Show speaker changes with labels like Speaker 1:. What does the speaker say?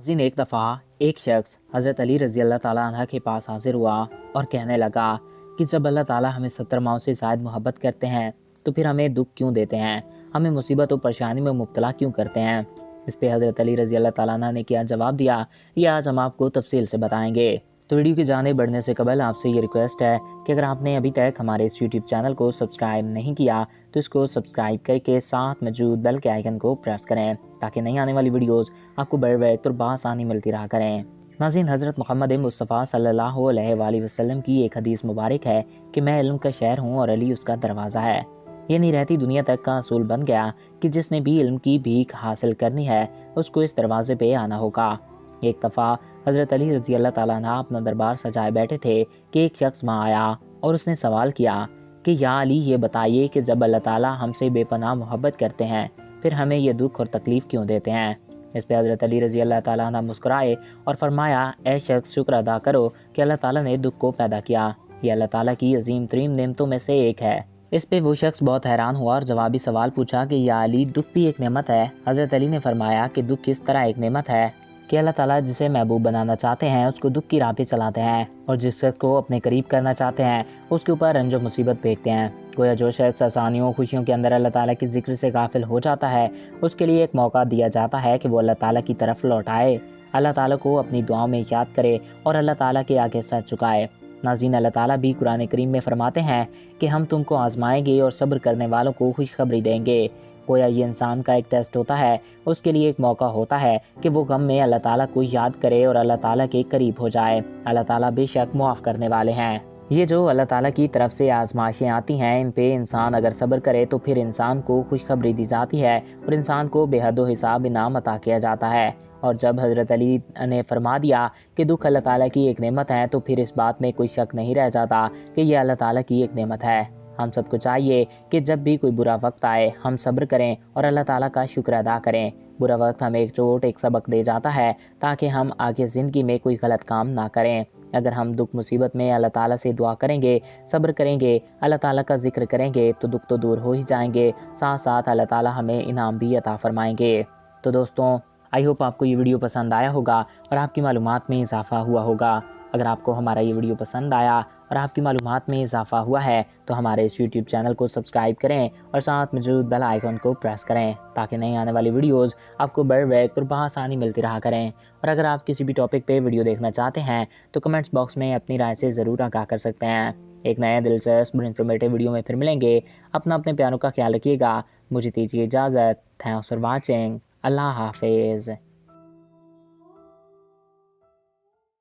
Speaker 1: नाज़रीन, एक दफ़ा एक शख्स हज़रत अली रज़ी अल्लाह ताला अन्हा के पास हाजिर हुआ और कहने लगा कि जब अल्लाह ताला हमें 70 माओं से ज़ायद मोहब्बत करते हैं तो फिर हमें दुख क्यों देते हैं, हमें मुसीबत और परेशानी में मुब्तला क्यों करते हैं। इस पे हज़रत अली रज़ी अल्लाह ताला अन्हा ने क्या जवाब दिया, ये आज हम आपको तफसील से बताएंगे। तो वीडियो की जाने बढ़ने से कबल आपसे ये रिक्वेस्ट है कि अगर आपने अभी तक हमारे इस यूट्यूब चैनल को सब्सक्राइब नहीं किया तो इसको सब्सक्राइब करके साथ मौजूद बेल के आइकन को प्रेस करें ताकि नई आने वाली वीडियोस आपको बर वक्त और बासानी मिलती रहा करें। नाज़रीन, हज़रत मोहम्मद मुस्तफ़ा सल्लल्लाहु अलैहि वसल्लम की एक हदीस मुबारक है कि मैं इल्म का शहर हूँ और अली उसका दरवाज़ा है। ये नहीं रहती दुनिया तक का असूल बन गया कि जिसने भी इल्म की भीख हासिल करनी है उसको इस दरवाजे पे आना होगा। एक दफ़ा हज़रत अली रज़ी अल्लाह ताला अन्हा अपना दरबार सजाए बैठे थे कि एक शख्स वहाँ आया और उसने सवाल किया कि या अली, ये बताइए कि जब अल्लाह ताला हमसे बेपनाह मोहब्बत करते हैं फिर हमें ये दुख और तकलीफ़ क्यों देते हैं। इस पर हज़रत अली रज़ी अल्लाह ताला अन्हा मुस्कुराए और फरमाया, ऐ शख्स, शुक्र अदा करो कि अल्लाह ताला ने दुख को पैदा किया। ये अल्लाह ताला की अजीम तरीन नेमतों में से एक है। इस पे वो शख्स बहुत हैरान हुआ और जवाबी सवाल पूछा कि या अली, दुख भी एक नेमत है। हज़रत अली ने फरमाया कि दुख किस तरह एक नेमत है कि अल्लाह ताला जिसे महबूब बनाना चाहते हैं उसको दुख की राह पे चलाते हैं और जिस शख्स को अपने करीब करना चाहते हैं उसके ऊपर रंज मुसीबत भेजते हैं। गोया जो शख्स आसानियों खुशियों के अंदर अल्लाह ताला की जिक्र से गाफिल हो जाता है उसके लिए एक मौका दिया जाता है कि वो अल्लाह ताला की तरफ लौट आए, अल्लाह ताला को अपनी दुआओं में याद करे और अल्लाह ताला के आगे सर झुकाए। नाज़रीन, अल्लाह ताला भी कुरान करीम में फरमाते हैं कि हम तुमको आजमाएंगे और सब्र करने वालों को खुशखबरी देंगे। गोया ये इंसान का एक टेस्ट होता है, उसके लिए एक मौका होता है कि वो गम में अल्लाह ताला को याद करे और अल्लाह ताला के करीब हो जाए। अल्लाह ताला बेशक मुआफ़ करने वाले हैं। ये जो अल्लाह ताला की तरफ से आजमाइशें आती हैं, इन पे इंसान अगर सब्र करे तो फिर इंसान को खुशखबरी दी जाती है और इंसान को बेहद हिसाब इनाम अता किया जाता है। और जब हज़रत अली ने फरमा दिया कि दुख अल्लाह ताला की एक नेमत है तो फिर इस बात में कोई शक नहीं रह जाता कि यह अल्लाह ताला की एक नेमत है। हम सबको चाहिए कि जब भी कोई बुरा वक्त आए हम सब्र करें और अल्लाह ताला का शुक्र अदा करें। बुरा वक्त हमें एक चोट, एक सबक दे जाता है ताकि हम आगे ज़िंदगी में कोई गलत काम ना करें। अगर हम दुख मुसीबत में अल्लाह ताला से दुआ करेंगे, सब्र करेंगे, अल्लाह ताला का जिक्र करेंगे तो दुख तो दूर हो ही जाएंगे, साथ साथ अल्लाह ताला हमें इनाम भी अता फरमाएंगे। तो दोस्तों, आई होप आपको ये वीडियो पसंद आया होगा और आपकी मालूमात में इजाफ़ा हुआ होगा। अगर आपको हमारा ये वीडियो पसंद आया और आपकी मालूमात में इजाफ़ा हुआ है तो हमारे इस यूट्यूब चैनल को सब्सक्राइब करें और साथ मौजूद बेल आइकन को प्रेस करें ताकि नई आने वाली वीडियोस आपको बर वक्त और बआसानी मिलती रहा करें। और अगर आप किसी भी टॉपिक पे वीडियो देखना चाहते हैं तो कमेंट्स बॉक्स में अपनी राय से ज़रूर आगाह कर सकते हैं। एक नए दिलचस्प और इन्फॉर्मेटिव वीडियो में फिर मिलेंगे। अपने प्यारों का ख्याल रखिएगा। मुझे दीजिए इजाज़त। Thanks for watching. अल्लाह हाफिज़।